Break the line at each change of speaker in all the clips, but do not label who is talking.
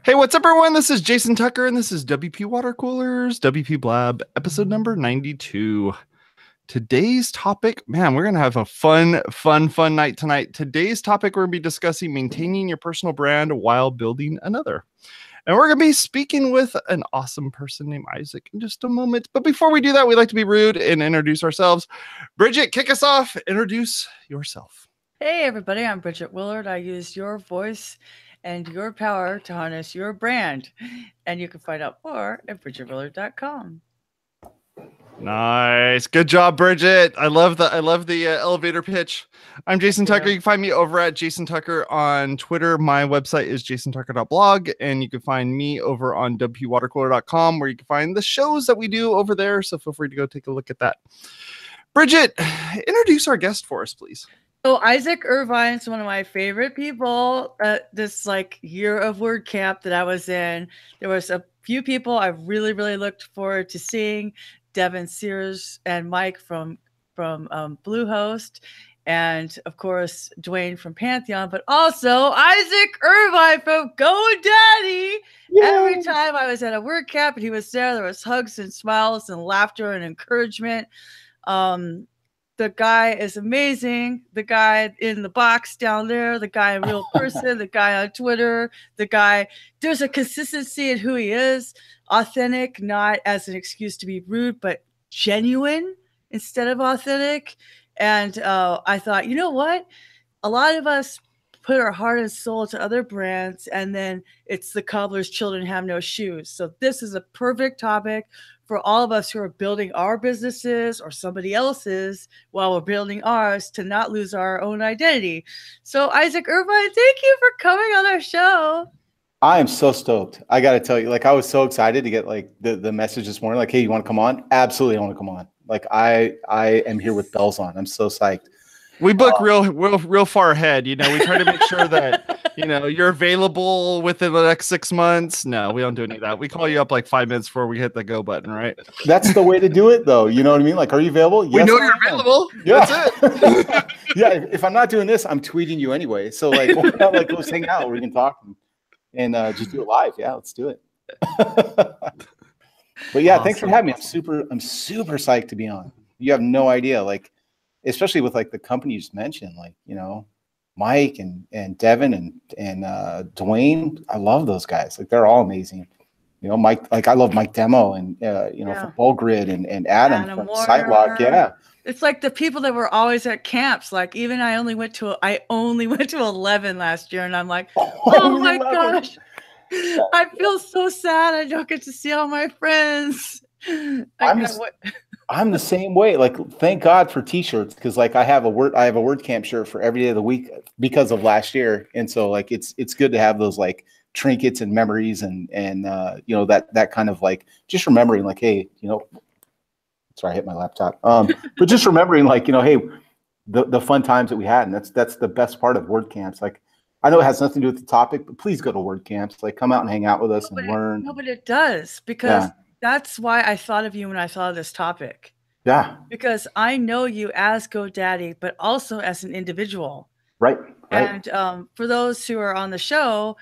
Hey, what's up, everyone? This is Jason Tucker, and this is WPwatercooler's WPblab episode number 92. Today's topic, man, we're going to have a fun night tonight. Today's topic, we're going to be discussing maintaining your personal brand while building another. And we're going to be speaking with an awesome person named Isaac in just a moment. But before we do that, we like to be rude and introduce ourselves. Bridget, kick us off. Introduce yourself.
Hey, everybody. I'm Bridget Willard. I use your voice and your power to harness your brand. And you can find out more at bridgetwillard.com.
Nice. Good job, Bridget. I love the elevator pitch. I'm Jason Tucker. You can find me over at Jason Tucker on Twitter. My website is jasontucker.blog, and you can find me over on WPwatercooler.com, where you can find the shows that we do over there. So feel free to go take a look at that. Bridget, introduce our guest for us, please.
So Isaac Irvine is one of my favorite people. This year of WordCamp that I was in, there was a few people I really looked forward to seeing. Devin Sears and Mike from Bluehost, and of course Dwayne from Pantheon, but also Isaac Irvine from GoDaddy. Yay! Every time I was at a WordCamp and he was there was hugs and smiles and laughter and encouragement. The guy is amazing. The guy in the box down there, the guy in real person, the guy on Twitter, the guy, there's a consistency in who he is. Authentic, not as an excuse to be rude, but genuine instead of authentic. And I thought, you know what? A lot of us put our heart and soul to other brands, and then it's the cobbler's children have no shoes. So this is a perfect topic for all of us who are building our businesses or somebody else's while we're building ours, to not lose our own identity. So Isaac Irvine, thank you for coming on our show.
I am so stoked. I got to tell you, I was so excited to get the message this morning. Hey, you want to come on? Absolutely, I want to come on. I am here with bells on. I'm so psyched.
We book real far ahead. We try to make sure that, you're available within the next 6 months. No, we don't do any of that. We call you up 5 minutes before we hit the go button, right?
That's the way to do it, though. You know what I mean? Are you available?
Yes, we know you're available. Yeah. That's it.
Yeah. If I'm not doing this, I'm tweeting you anyway. So let's hang out. We can talk and just do it live. Yeah, let's do it. But yeah, awesome. Thanks for having me. I'm super psyched to be on. You have no idea, especially with the company you just mentioned, Mike and Devin and Dwayne. I love those guys. They're all amazing. Mike, I love Mike Demo and from Bullgrid and Adam from Sitelock. Yeah.
It's the people that were always at camps. Even I only went to 11 last year, and I'm oh my gosh, I feel so sad. I don't get to see all my friends.
I'm the same way. Thank God for T-shirts, because I have a WordCamp shirt for every day of the week because of last year, and so it's good to have those trinkets and memories and that kind of just remembering hey, sorry, I hit my laptop. But just remembering hey, the fun times that we had, and that's the best part of WordCamps. I know it has nothing to do with the topic, but please go to WordCamps. Come out and hang out with us and learn.
No, but it does, because that's why I thought of you when I thought of this topic.
Yeah.
Because I know you as GoDaddy, but also as an individual.
Right.
And for those who are on the show,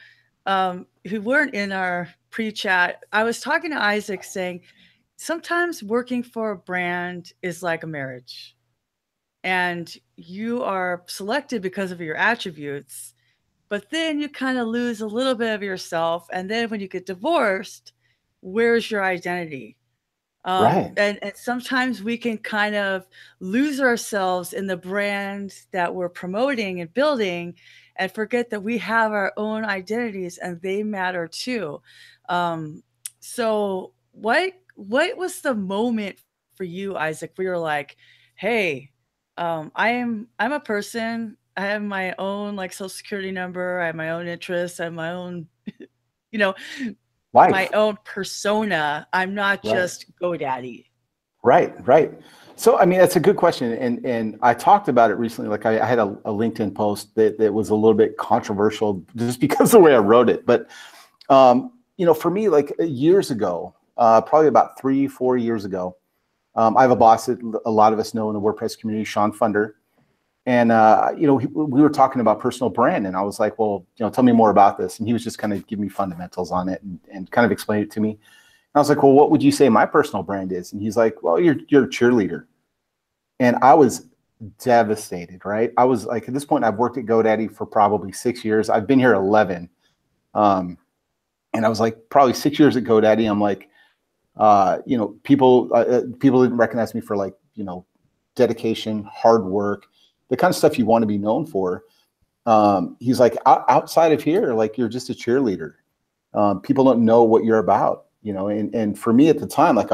who weren't in our pre-chat, I was talking to Isaac saying, sometimes working for a brand is like a marriage. And you are selected because of your attributes, but then you kind of lose a little bit of yourself. And then when you get divorced, where's your identity?
Right.
And sometimes we can kind of lose ourselves in the brand that we're promoting and building, and forget that we have our own identities and they matter too. So what was the moment for you, Isaac, where you're hey, I'm a person. I have my own social security number. I have my own interests. I have my own,
life.
My own persona. I'm not just GoDaddy.
Right. So, that's a good question. And I talked about it recently. I had a LinkedIn post that was a little bit controversial just because of the way I wrote it. But, for me, years ago, probably about 3-4 years ago, I have a boss that a lot of us know in the WordPress community, Sean Funder. And, we were talking about personal brand, and I was like, well, tell me more about this. And he was just kind of giving me fundamentals on it and kind of explained it to me. And I was like, well, what would you say my personal brand is? And he's like, well, you're a cheerleader. And I was devastated, right? I was like, at this point, I've worked at GoDaddy for probably 6 years. I've been here 11. And I was like, probably 6 years at GoDaddy. I'm like, people didn't recognize me for like, dedication, hard work, the kind of stuff you want to be known for. He's like, outside of here, like you're just a cheerleader. People don't know what you're about, and for me at the time, like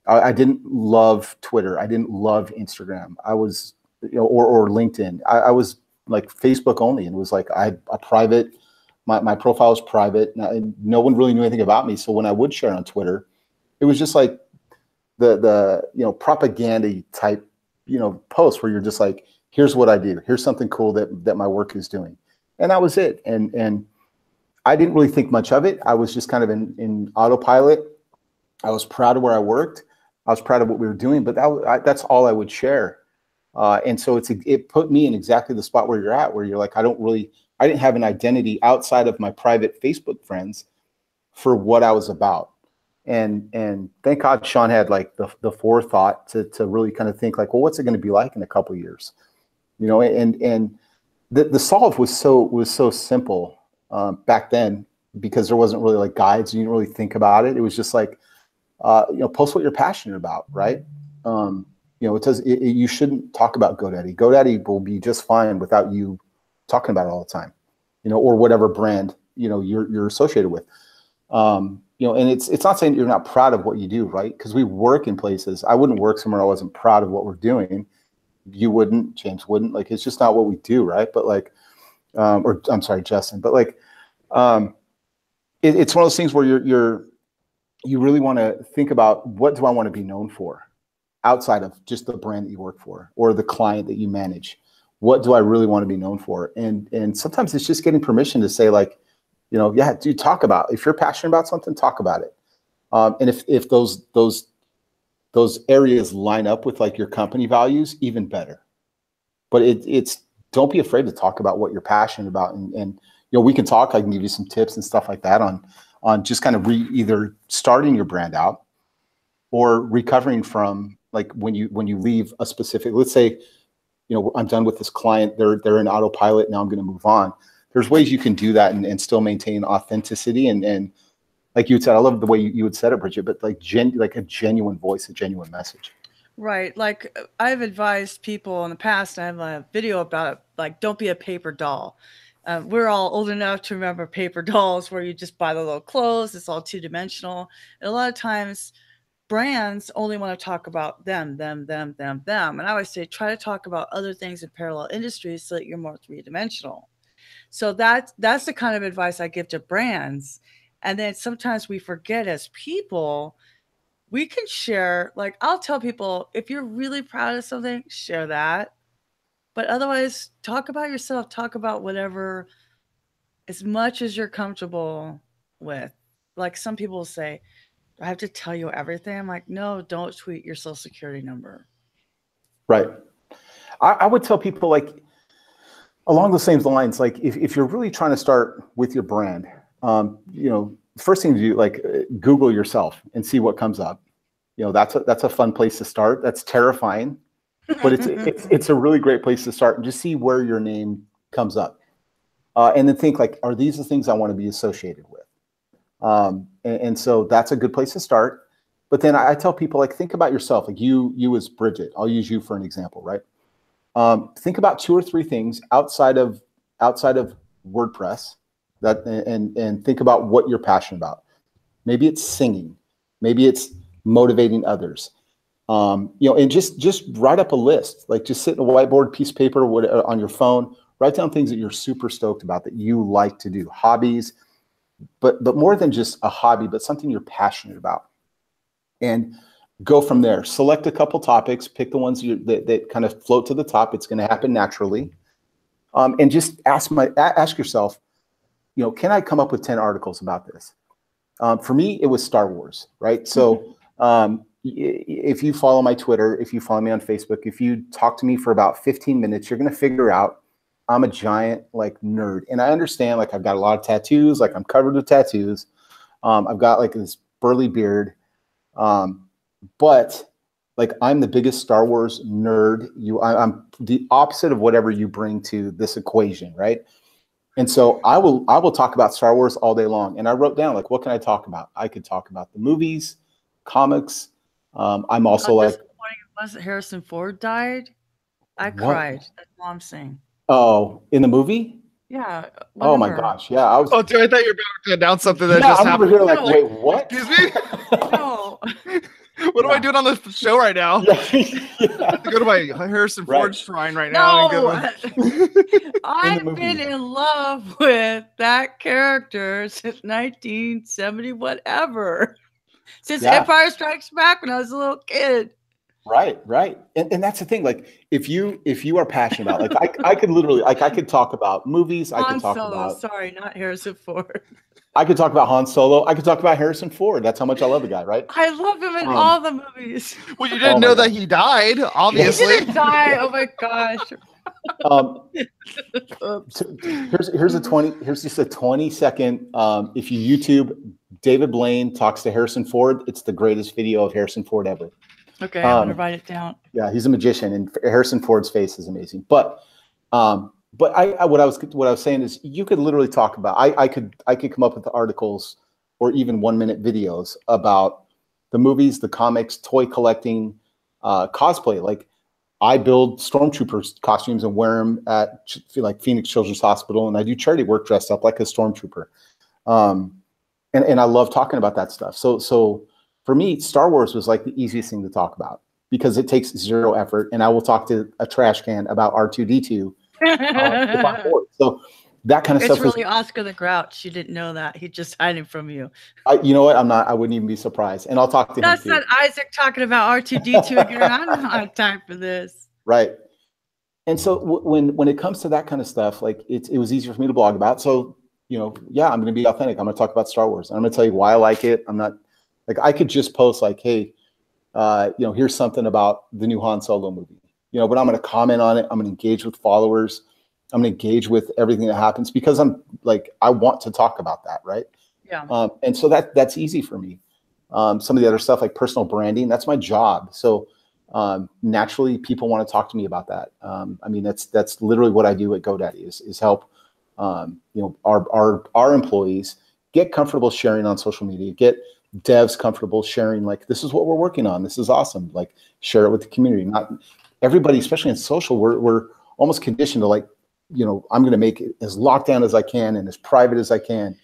I didn't love Twitter. I didn't love Instagram. I was, or LinkedIn. I was like Facebook only. And it was like, my profile was private. And no one really knew anything about me. So when I would share on Twitter, it was just like the propaganda type, post where you're just like, here's what I do. Here's something cool that my work is doing. And that was it. And I didn't really think much of it. I was just kind of in autopilot. I was proud of where I worked. I was proud of what we were doing, but that's all I would share. And so it put me in exactly the spot where you're at, where you're like, I didn't have an identity outside of my private Facebook friends for what I was about. And thank God Sean had like the forethought to really kind of think like, well, what's it going to be like in a couple of years? And the solve was so simple back then, because there wasn't really like guides. You didn't really think about it. It was just like, post what you're passionate about, right? You shouldn't talk about GoDaddy. GoDaddy will be just fine without you talking about it all the time, or whatever brand, you're associated with. And it's not saying you're not proud of what you do, right? Because we work in places. I wouldn't work somewhere I wasn't proud of what we're doing. You wouldn't, James wouldn't. Like, it's just not what we do, right? But like, or I'm sorry, Justin. But like, it's one of those things where you really want to think about, what do I want to be known for outside of just the brand that you work for or the client that you manage? What do I really want to be known for? And sometimes it's just getting permission to say like, yeah, dude, talk about, if you're passionate about something, talk about it. And if those areas line up with like your company values, even better. But it's don't be afraid to talk about what you're passionate about. And we can talk. I can give you some tips and stuff like that on just kind of either starting your brand out or recovering from like when you leave a specific, let's say, I'm done with this client, they're in autopilot, now I'm going to move on. There's ways you can do that and still maintain authenticity and like you had said, I love the way you had said it, Bridget, but like a genuine voice, a genuine message.
Right. Like I've advised people in the past, and I have a video about it, like, don't be a paper doll. We're all old enough to remember paper dolls where you just buy the little clothes. It's all two-dimensional. And a lot of times brands only want to talk about them. And I always say, try to talk about other things in parallel industries so that you're more three-dimensional. So that's the kind of advice I give to brands. And then sometimes we forget as people, we can share, like I'll tell people, if you're really proud of something, share that. But otherwise, talk about yourself, talk about whatever, as much as you're comfortable with. Like some people will say, do I have to tell you everything? I'm like, no, don't tweet your social security number.
Right. I would tell people like along the same lines, like if you're really trying to start with your brand, first thing to do, like Google yourself and see what comes up. That's a fun place to start. That's terrifying, but it's a really great place to start and just see where your name comes up. And then think like, are these the things I want to be associated with? And so that's a good place to start. But then I tell people, like, think about yourself, like you as Bridget. I'll use you for an example, right? Think about 2 or 3 things outside of WordPress and think about what you're passionate about. Maybe it's singing, maybe it's motivating others. And just write up a list, like just sit in a whiteboard, piece of paper, on your phone, write down things that you're super stoked about that you like to do, hobbies, but more than just a hobby, but something you're passionate about. And go from there. Select a couple topics, pick the ones that kind of float to the top. It's going to happen naturally. And just ask yourself, can I come up with 10 articles about this? For me, it was Star Wars, right? So if you follow my Twitter, if you follow me on Facebook, if you talk to me for about 15 minutes, you're going to figure out I'm a giant like nerd. And I understand, like, I've got a lot of tattoos, like I'm covered with tattoos. I've got like this burly beard. But like, I'm the biggest Star Wars nerd. I'm the opposite of whatever you bring to this equation, right? And so I will talk about Star Wars all day long. And I wrote down, like, what can I talk about? I could talk about the movies, comics. I'm also like,
wasn't Harrison Ford died? I cried. That's all I'm saying.
Oh, in the movie?
Yeah. Whatever.
Oh my gosh. Yeah.
Oh, dude, I thought you were about to announce something that just
I'm
happened.
over here like, wait, what?
Excuse me?
No.
What am I doing on the show right now?
Yeah.
I have to go to my Harrison Ford shrine right now.
I've been in love with that character since 1970, whatever. Since Empire Strikes Back when I was a little kid.
Right. And that's the thing. Like, if you are passionate about, like, I could literally, like, I could talk about movies. I could talk about.
Sorry, not Harrison Ford.
I could talk about Han Solo. I could talk about Harrison Ford. That's how much I love the guy, right?
I love him in all the movies.
Well, you didn't know that he died, obviously.
He didn't die. Oh my gosh.
Here's just a 20-second. If you YouTube David Blaine talks to Harrison Ford, it's the greatest video of Harrison Ford ever.
Okay, I'm gonna write it down.
Yeah, he's a magician, and Harrison Ford's face is amazing. But what I was saying is, you could literally talk about. I could come up with the articles or even 1-minute videos about the movies, the comics, toy collecting, cosplay. Like, I build stormtroopers costumes and wear them at like Phoenix Children's Hospital, and I do charity work dressed up like a stormtrooper. And I love talking about that stuff. So for me, Star Wars was like the easiest thing to talk about because it takes zero effort, and I will talk to a trash can about R2-D2 if I'm bored. So that kind of stuff.
It's really Oscar the Grouch. You didn't know that. He's just hiding from you.
You know what? I wouldn't even be surprised. And I'll talk to him.
That's not Isaac talking about R2-D2 again. I don't have time for this.
Right. And so when it comes to that kind of stuff, like, it was easier for me to blog about. So, I'm going to be authentic. I'm going to talk about Star Wars. I'm going to tell you why I like it. I'm not like, I could just post like, hey, here's something about the new Han Solo movie, but I'm going to comment on it. I'm going to engage with followers. I'm going to engage with everything that happens because I'm like, I want to talk about that. Right.
Yeah.
And so that's easy for me. Some of the other stuff like personal branding, that's my job. So naturally people want to talk to me about that. I mean, that's literally what I do at GoDaddy is help, our employees get comfortable sharing on social media, get devs comfortable sharing, like, this is what we're working on. This is awesome. Like, share it with the community. Not everybody, especially in social, we're almost conditioned to like, I'm going to make it as locked down as I can and as private as I can.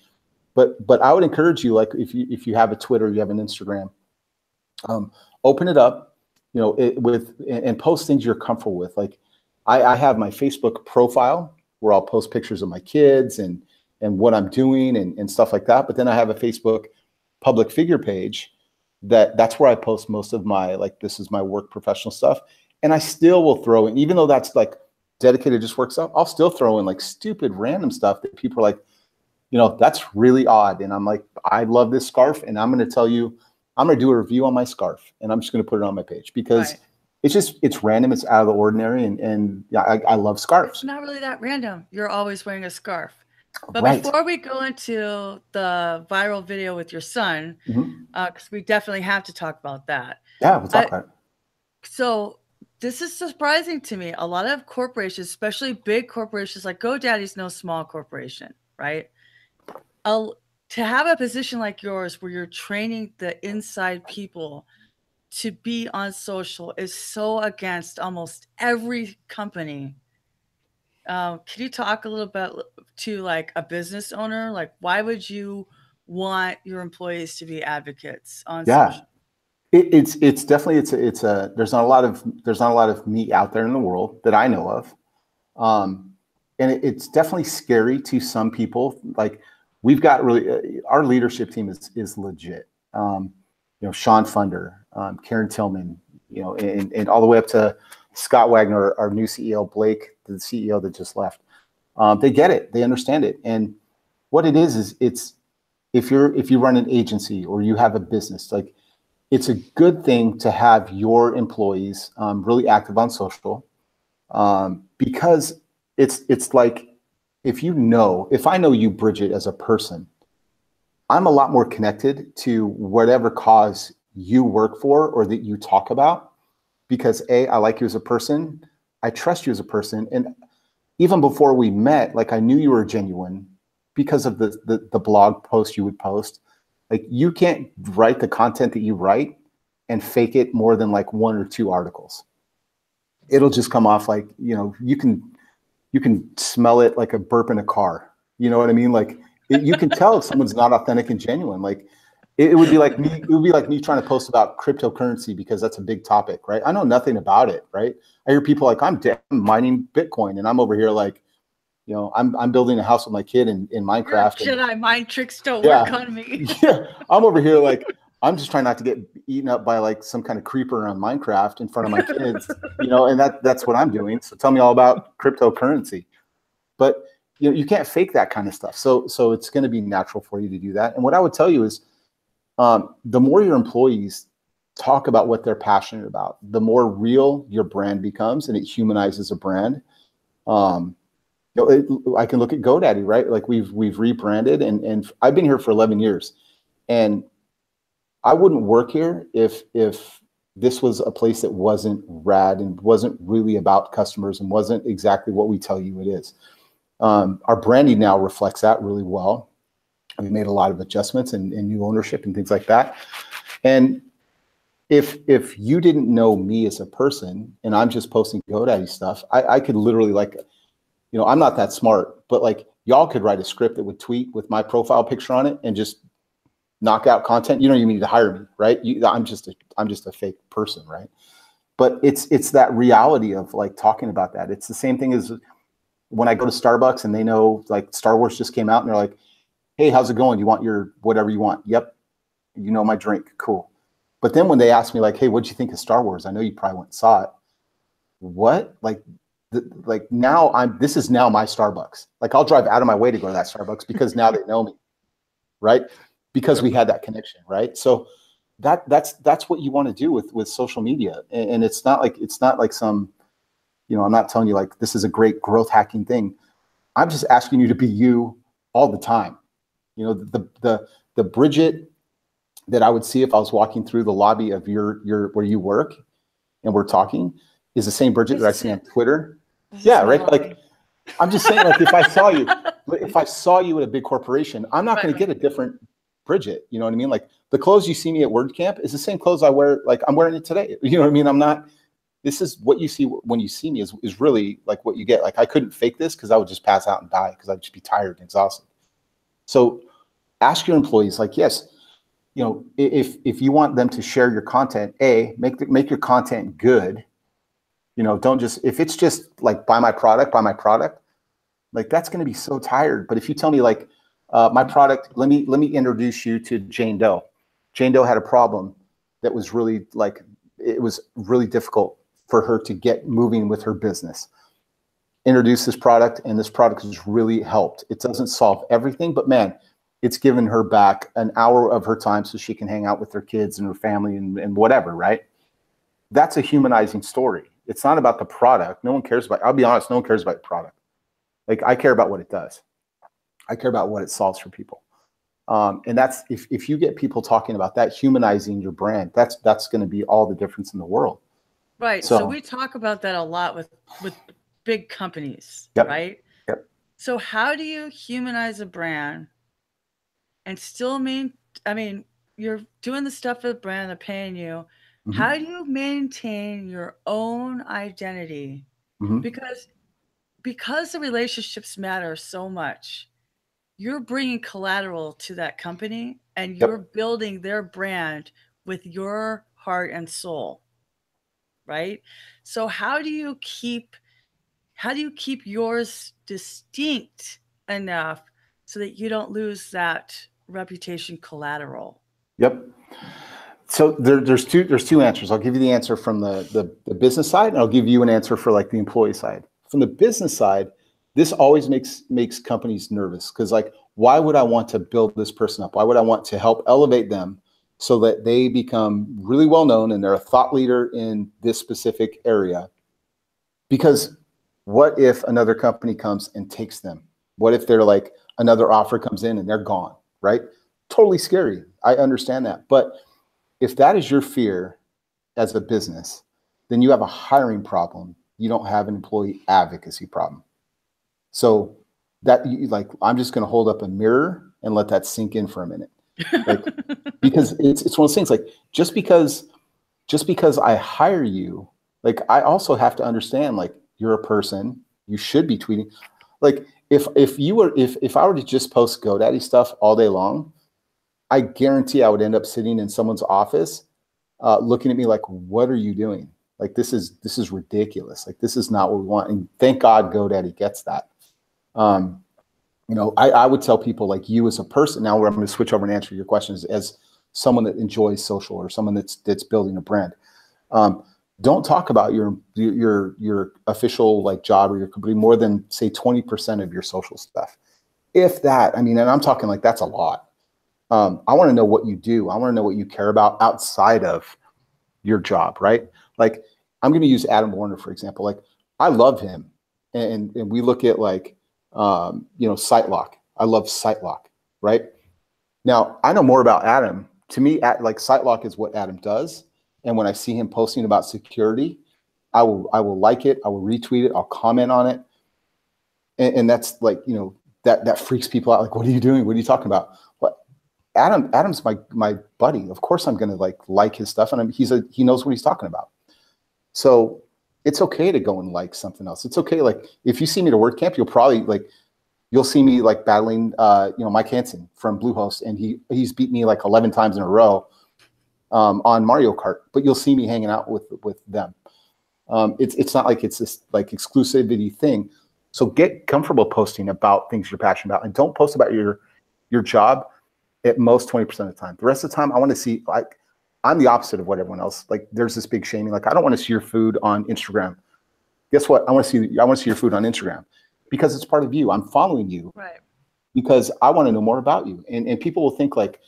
But I would encourage you, like, if you have a Twitter, you have an Instagram, open it up, and post things you're comfortable with. Like, I have my Facebook profile where I'll post pictures of my kids and what I'm doing and stuff like that. But then I have a Facebook public figure page that's where I post most of my, like, this is my work professional stuff. And I still will throw in, even though that's like dedicated just work stuff, I'll still throw in like stupid random stuff that people are like, that's really odd. And I'm like, I love this scarf, and I'm going to tell you, I'm going to do a review on my scarf, and I'm just going to put it on my page because it's random. It's out of the ordinary. And I love scarves.
It's not really that random. You're always wearing a scarf. But before we go into the viral video with your son, because we definitely have to talk about that.
Yeah, we'll talk about it. So
this is surprising to me. A lot of corporations, especially big corporations, like GoDaddy's no small corporation, right? To have a position like yours where you're training the inside people to be on social is so against almost every company. Can you talk a little bit to like a business owner? Like, why would you want your employees to be advocates on social?
It's definitely there's not a lot of me out there in the world that I know of. And it's definitely scary to some people. Like, we've got really, our leadership team is legit. Sean Funder, Karen Tillman, and all the way up to Scott Wagner, our new CEO, Blake, the CEO that just left. They get it. They understand it. And what it is it's if you run an agency or you have a business, like, it's a good thing to have your employees really active on social, because it's like, if I know you, Bridget, as a person, I'm a lot more connected to whatever cause you work for or that you talk about, because I like you as a person, I trust you as a person, and even before we met, like, I knew you were genuine because of the blog post you would post. Like, you can't write the content that you write and fake it more than like 1 or 2 articles. It'll just come off like, you can smell it like a burp in a car. You know what I mean? Like, you can tell if someone's not authentic and genuine. Like, it would be like me trying to post about cryptocurrency because that's a big topic, right? I know nothing about it, right? I hear people like, I'm mining Bitcoin, and I'm over here like, I'm building a house with my kid in Minecraft.
Jedi mind tricks don't work on me.
Yeah, I'm over here like, I'm just trying not to get eaten up by like some kind of creeper on Minecraft in front of my kids, and that's what I'm doing. So tell me all about cryptocurrency. But you can't fake that kind of stuff. So it's going to be natural for you to do that. And what I would tell you is, the more your employees talk about what they're passionate about, the more real your brand becomes, and it humanizes a brand. I can look at GoDaddy, right? Like, we've rebranded, and I've been here for 11 years, and I wouldn't work here if this was a place that wasn't rad and wasn't really about customers and wasn't exactly what we tell you it is. Our branding now reflects that really well. We made a lot of adjustments and new ownership and things like that. And if you didn't know me as a person and I'm just posting GoDaddy stuff, I could literally, like, I'm not that smart, but like, y'all could write a script that would tweet with my profile picture on it and just knock out content. You don't even need to hire me, right? I'm just a fake person, right? But it's that reality of like talking about that. It's the same thing as when I go to Starbucks and they know like Star Wars just came out and they're like, hey, how's it going? You want your whatever you want? Yep. My drink. Cool. But then when they ask me like, hey, what'd you think of Star Wars? I know you probably went and saw it. What? This is now my Starbucks. Like, I'll drive out of my way to go to that Starbucks because now they know me, right? Because we had that connection, right? So that's what you want to do with social media. And it's not like some, I'm not telling you like this is a great growth hacking thing. I'm just asking you to be you all the time. The Bridget that I would see if I was walking through the lobby of your where you work and we're talking is the same Bridget that I see on Twitter. Yeah, right. Like, I'm just saying, like, if I saw you at a big corporation, I'm not going to get a different Bridget. You know what I mean? Like, the clothes you see me at WordCamp is the same clothes I wear. Like, I'm wearing it today. You know what I mean? This is what you see when you see me is really like what you get. Like, I couldn't fake this because I would just pass out and die because I'd just be tired and exhausted. So ask your employees, like, yes, if you want them to share your content, make your content good. Don't just, if it's just like buy my product, like, that's going to be so tired. But if you tell me like, my product, let me introduce you to Jane Doe. Jane Doe had a problem that was really like, it was really difficult for her to get moving with her business. Introduce this product, and this product has really helped. It doesn't solve everything, but man, it's given her back an hour of her time so she can hang out with her kids and her family and whatever, right? That's a humanizing story. It's not about the product. No one cares about, I'll be honest, no one cares about the product. Like, I care about what it does. I care about what it solves for people. And that's, if you get people talking about that, humanizing your brand, that's going to be all the difference in the world.
Right. So we talk about that a lot with big companies,
yep.
right?
Yep.
So how do you humanize a brand and still you're doing the stuff for the brand, they're paying you. Mm-hmm. How do you maintain your own identity? Mm-hmm. Because the relationships matter so much, you're bringing collateral to that company and you're building their brand with your heart and soul, right? So how do you keep yours distinct enough so that you don't lose that reputation collateral? Yep.
So there's two answers. I'll give you the answer from the business side, and I'll give you an answer for like the employee side. From the business side, this always makes companies nervous because, like, why would I want to build this person up? Why would I want to help elevate them so that they become really well known and they're a thought leader in this specific area. Because what if another company comes and takes them? What if they're like another offer comes in and they're gone, right? Totally scary. I understand that. But if that is your fear as a business, then you have a hiring problem. You don't have an employee advocacy problem. So that like, I'm just going to hold up a mirror and let that sink in for a minute. Like, because it's one of those things, like just because I hire you, like I also have to understand, like you're a person, you should be tweeting. Like if I were to just post GoDaddy stuff all day long, I guarantee I would end up sitting in someone's office looking at me like, what are you doing? Like, this is ridiculous. Like, this is not what we want. And thank God GoDaddy gets that. You know, I would tell people like you as a person, now where I'm going to switch over and answer your questions, as someone that enjoys social or someone that's building a brand. Don't talk about your official like job or your company more than say 20% of your social stuff. If that, I mean, and I'm talking like that's a lot. I want to know what you do. I want to know what you care about outside of your job, right? Like I'm going to use Adam Warner, for example. Like I love him. And we look at like, you know, SiteLock. I love SiteLock, right? Now I know more about Adam. To me, like SiteLock is what Adam does. And when I see him posting about security, I will like it. I will retweet it. I'll comment on it. And that's like, you know, that freaks people out. Like, what are you doing? What are you talking about? What? Adam's my buddy. Of course I'm going to like his stuff. And he knows what he's talking about. So it's okay to go and like something else. It's okay. Like if you see me at a WordCamp, you'll see me like battling, you know, Mike Hansen from Bluehost. And he's beat me like 11 times in a row on Mario Kart, but you'll see me hanging out with them. It's not like it's this like exclusivity thing. So get comfortable posting about things you're passionate about, and don't post about your job at most 20% of the time. The rest of the time, I want to see, like, I'm the opposite of what everyone else, like there's this big shaming. Like, I don't want to see your food on Instagram. Guess what? I want to see your food on Instagram because it's part of you. I'm following you, right? Because I want to know more about you. And people will think like,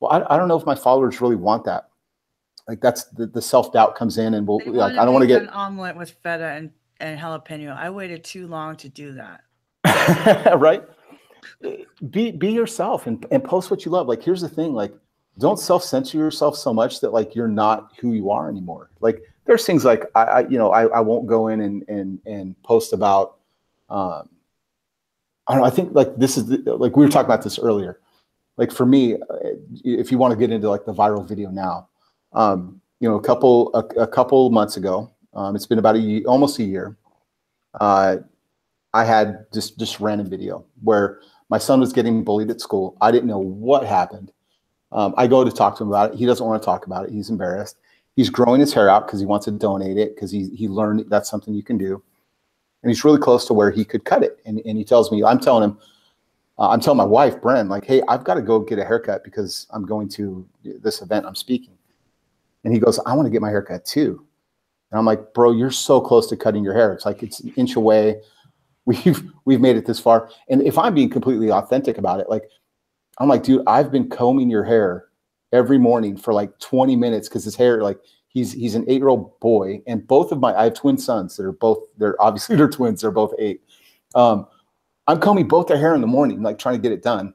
well, I don't know if my followers really want that. Like that's the self-doubt comes in, and like, I don't want to get
an omelet with feta and jalapeno. I waited too long to do that.
Right? Be yourself and post what you love. Like, here's the thing, like, don't self-censor yourself so much that like you're not who you are anymore. Like there's things like I won't go in and post about I don't know, I think like this is like we were talking about this earlier. Like for me, if you want to get into like the viral video now, you know, a couple months ago, it's been about almost a year. I had just random video where my son was getting bullied at school. I didn't know what happened. I go to talk to him about it. He doesn't want to talk about it. He's embarrassed. He's growing his hair out because he wants to donate it because he learned that's something you can do. And he's really close to where he could cut it. And he tells me, I'm telling my wife, Bren, like, hey, I've got to go get a haircut because I'm going to this event I'm speaking. And he goes, I want to get my haircut too. And I'm like, bro, you're so close to cutting your hair. It's like, it's an inch away. We've made it this far. And if I'm being completely authentic about it, like, I'm like, dude, I've been combing your hair every morning for like 20 minutes because his hair, like, he's an 8-year-old boy. And I have twin sons that they're obviously twins. They're both 8. I'm combing both their hair in the morning, like trying to get it done.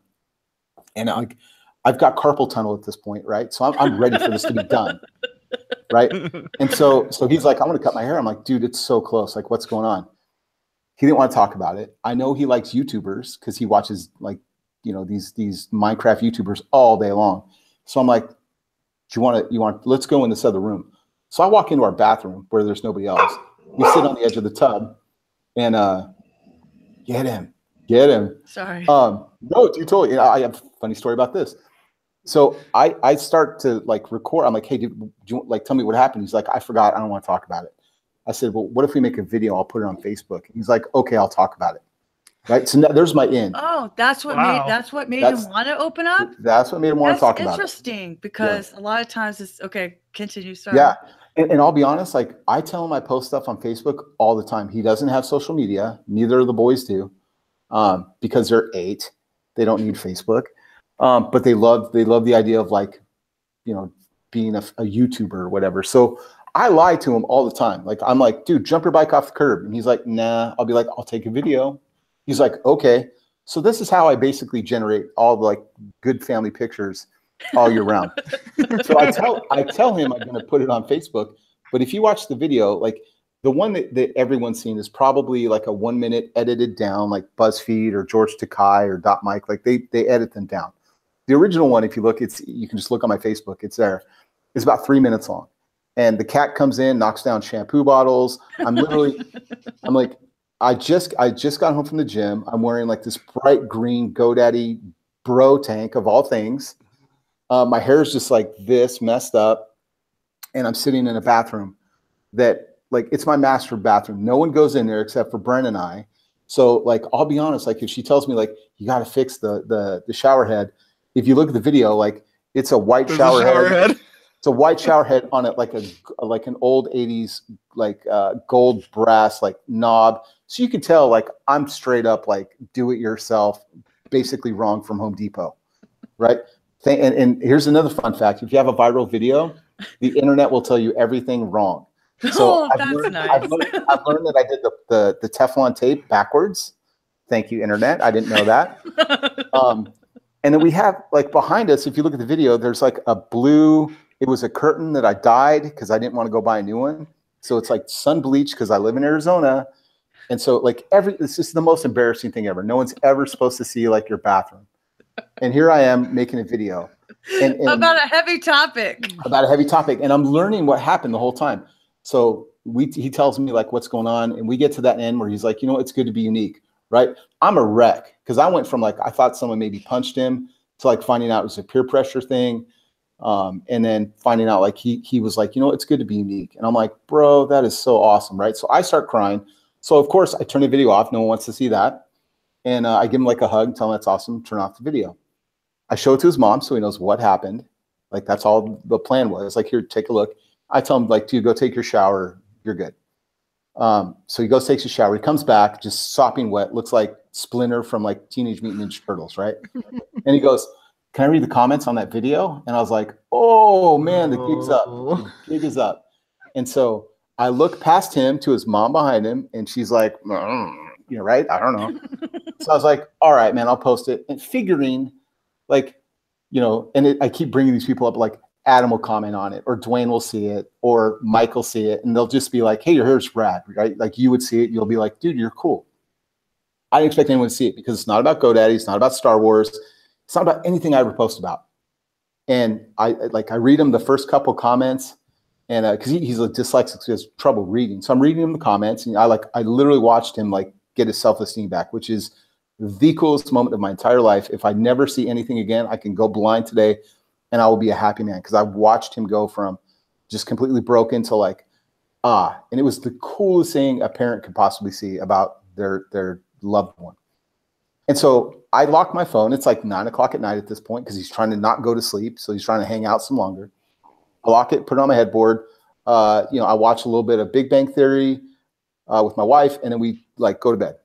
And I've got carpal tunnel at this point, right? So I'm ready for this to be done, right? And so he's like, I want to cut my hair. I'm like, dude, it's so close. Like, what's going on? He didn't want to talk about it. I know he likes YouTubers because he watches like, you know, these Minecraft YouTubers all day long. So I'm like, let's go in this other room. So I walk into our bathroom where there's nobody else. We sit on the edge of the tub and get him.
Sorry.
No, dude, totally. I have a funny story about this. So I start to like record. I'm like, hey, dude, do you like tell me what happened? He's like, I forgot. I don't want to talk about it. I said, well, what if we make a video? I'll put it on Facebook. He's like, okay, I'll talk about it. Right. So now, there's my in.
Oh, that's what made him want to open up.
That's what made him want to talk about it.
Interesting because a lot of times it's okay. Continue. Sorry.
Yeah. And I'll be honest, like I tell him I post stuff on Facebook all the time. He doesn't have social media. Neither of the boys do. Because they're 8, they don't need Facebook. But they love the idea of like, being a YouTuber or whatever. So I lie to him all the time. Like, I'm like, dude, jump your bike off the curb. And he's like, nah. I'll be like, I'll take a video. He's like, okay. So this is how I basically generate all the like good family pictures all year round. So I tell him I'm going to put it on Facebook. But if you watch the video, like the one that everyone's seen is probably like a 1 minute edited down, like BuzzFeed or George Takei or Dot Mike. Like they edit them down. The original one, if you look, you can just look on my Facebook. It's there. It's about 3 minutes long. And the cat comes in, knocks down shampoo bottles. I'm like, I just got home from the gym. I'm wearing like this bright green GoDaddy bro tank of all things. My hair is just like this, messed up. And I'm sitting in a bathroom that like, it's my master bathroom. No one goes in there except for Bren and I. So like, I'll be honest, like if she tells me like, you got to fix the shower head. If you look at the video, like it's a white shower head. It's a white shower head on it, like an old 80s, like gold brass, like knob. So you can tell, like, I'm straight up, like, do it yourself, basically wrong from Home Depot, right? And here's another fun fact. If you have a viral video, the internet will tell you everything wrong. So I've learned that I did the Teflon tape backwards. Thank you, internet. I didn't know that. And then we have, like, behind us, if you look at the video, there's like a blue. It was a curtain that I dyed because I didn't want to go buy a new one. So it's like sun bleached because I live in Arizona. And so like this is the most embarrassing thing ever. No one's ever supposed to see like your bathroom. And here I am making a video. And
about a heavy topic.
About a heavy topic. And I'm learning what happened the whole time. So he tells me like what's going on. And we get to that end where he's like, it's good to be unique, right? I'm a wreck because I went from like, I thought someone maybe punched him to like finding out it was a peer pressure thing. And then finding out like he was like, it's good to be unique. And I'm like, bro, that is so awesome. Right. So I start crying. So of course I turn the video off. No one wants to see that. And I give him like a hug, tell him that's awesome. Turn off the video. I show it to his mom so he knows what happened. Like that's all the plan was. Like, here, take a look. I tell him like, dude, go take your shower. You're good. So he goes, takes a shower. He comes back just sopping wet. Looks like Splinter from like Teenage Mutant Ninja Turtles. Right. And he goes, can I read the comments on that video? And I was like, oh man, the gig's up. The gig is up. And so I look past him to his mom behind him, and she's like, right? I don't know. So I was like, all right, man, I'll post it. And figuring like, I keep bringing these people up, like Adam will comment on it, or Dwayne will see it, or Mike will see it. And they'll just be like, hey, your hair's rad, right? Like you would see it. You'll be like, dude, you're cool. I didn't expect anyone to see it because it's not about GoDaddy. It's not about Star Wars. It's not about anything I ever post about. And I read him the first couple comments, and because he's a dyslexic, so he has trouble reading. So I'm reading him the comments, and I literally watched him like get his self-esteem back, which is the coolest moment of my entire life. If I never see anything again, I can go blind today and I will be a happy man, because I watched him go from just completely broken to like, and it was the coolest thing a parent could possibly see about their loved one. And so I locked my phone. It's like 9 o'clock at night at this point because he's trying to not go to sleep. So he's trying to hang out some longer. I lock it, put it on my headboard. I watch a little bit of Big Bang Theory with my wife, and then we like go to bed.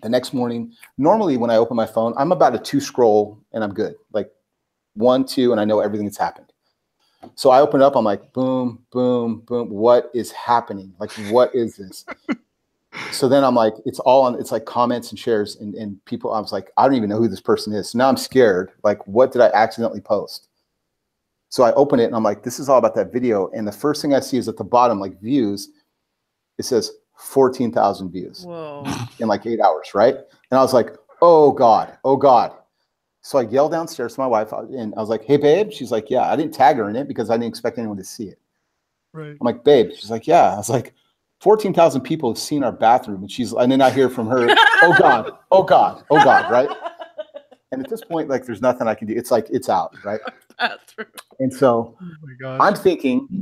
The next morning, normally when I open my phone, I'm about a 2 scroll and I'm good. Like 1, 2, and I know everything that's happened. So I open it up. I'm like, boom, boom, boom. What is happening? Like, what is this? So then I'm like, it's like comments and shares and people. I was like, I don't even know who this person is. So now I'm scared. Like, what did I accidentally post? So I open it and I'm like, this is all about that video. And the first thing I see is at the bottom, like views, it says 14,000 views.
Whoa.
In like 8 hours. Right. And I was like, oh God, oh God. So I yelled downstairs to my wife and I was like, hey babe. She's like, yeah. I didn't tag her in it because I didn't expect anyone to see it.
Right.
I'm like, babe. She's like, yeah. I was like, 14,000 people have seen our bathroom. And then I hear from her, oh God, oh God, oh God, right? And at this point, like, there's nothing I can do. It's like, it's out, right?
Bathroom.
And so
Oh my gosh.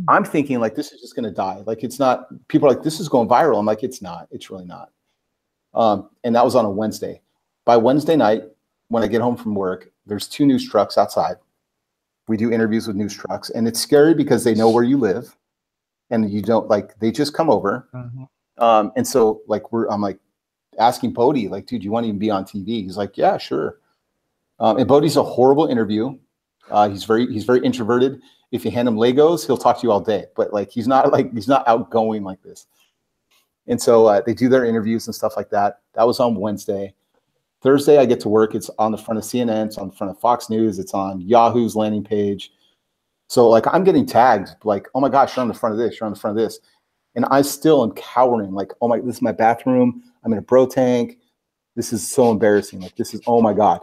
I'm thinking like, this is just going to die. Like, it's not, people are like, this is going viral. I'm like, it's not, it's really not. And that was on a Wednesday. By Wednesday night, when I get home from work, there's 2 news trucks outside. We do interviews with news trucks, and it's scary because they know where you live. And you don't like, they just come over.
Uh-huh.
And so like, I'm like asking Bodie, like, dude, you want to even be on TV? He's like, yeah, sure. And Bodie's a horrible interview. He's very introverted. If you hand him Legos, he'll talk to you all day, but like he's not outgoing like this. And so they do their interviews and stuff like that. That was on Wednesday. Thursday, I get to work. It's on the front of CNN. It's on the front of Fox News. It's on Yahoo's landing page. So like I'm getting tagged like, oh my gosh, you're on the front of this. You're on the front of this. And I still am cowering like, oh my, this is my bathroom. I'm in a bro tank. This is so embarrassing. Like this is, oh my God.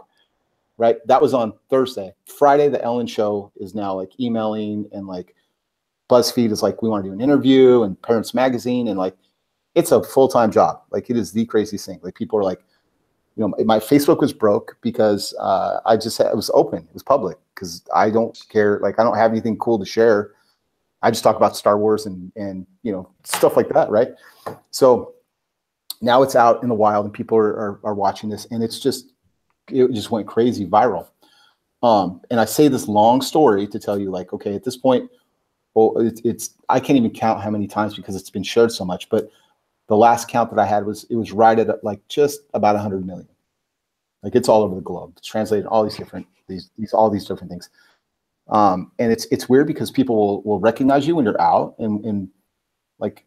Right. That was on Thursday. Friday, the Ellen show is now like emailing, and like BuzzFeed is like, we want to do an interview, and Parents Magazine. And like, it's a full-time job. Like it is the craziest thing. Like people are like, you know, my Facebook was broke because it was open. It was public because I don't care. Like I don't have anything cool to share. I just talk about Star Wars and you know, stuff like that. Right. So now it's out in the wild and people are watching this, and it just went crazy viral. And I say this long story to tell you like, okay, at this point, well, it's I can't even count how many times because it's been shared so much, but the last count that I had was right at like just about 100 million. Like it's all over the globe. It's translated all these different things. And it's weird because people will recognize you when you're out, and like